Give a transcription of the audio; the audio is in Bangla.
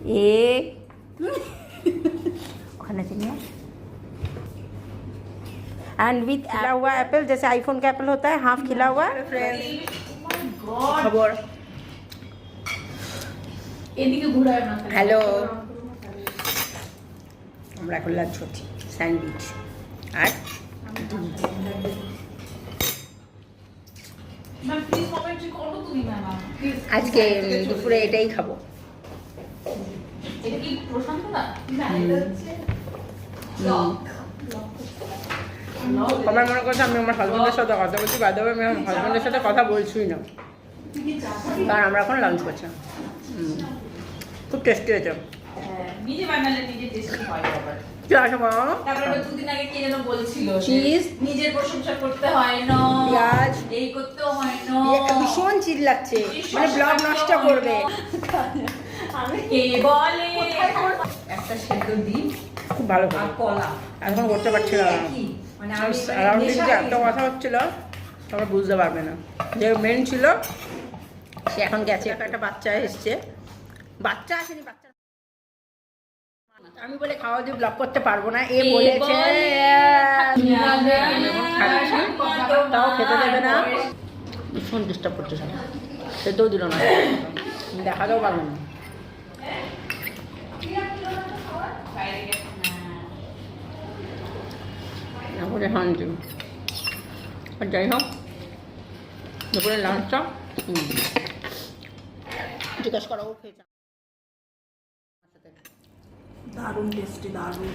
एक एंड विथ खिला हुआ एप्पल, जैसे आईफोन का एप्पल होता है, हाफ खिला हुआ। खबर हेलो, আমরা এখন লাঞ্চ করছি, স্যান্ডউইচ আর আজকে দুপুরে এটাই খাবো। আমার মনে করছে আমি আমার হাজবেন্ডের সাথে কথা বলছি, বাদ আমি আমার হাজবেন্ডের সাথে কথা বলছিই না, কারণ আমরা এখন লাঞ্চ করছি। খুব টেস্টি হয়েছে। নিজে বানালে নিজে টেস্টি হয়। তারপরে দুদিন আগে কে যেন বলছিল চিজ নিজের প্রশংসা করতে হয় না, পেঁয়াজ এই করতে হয় না, ভীষণ চিজ লাগছে, মানে ব্লগ নষ্ট করবে। আমি কে বলে একটা সেদ্ধ ডিম খুব ভালো আর কলা এখন করতে পারছি না, মানে আমি একটা কথা হচ্ছিল তোমরা বুঝতে পারবে না। যে মেন ছিল সে এখন গেছে, একটা বাচ্চা এসছে, বাচ্চা আসেনি, বাচ্চা আমি বলে খাওয়া দিয়ে ব্লগ করতে পারবো না, এ বলেছে তাও খেতে দেবে না, ভীষণ ডিস্টার্ব করছে, খেতেও দিল না, দেখাতেও পারবো না। শান্তি। আর যাই হোক দুপুরে লাঞ্চটা জিজ্ঞাসা করা, ও খেয়েছে, দারুণ টেস্টি, দারুণ।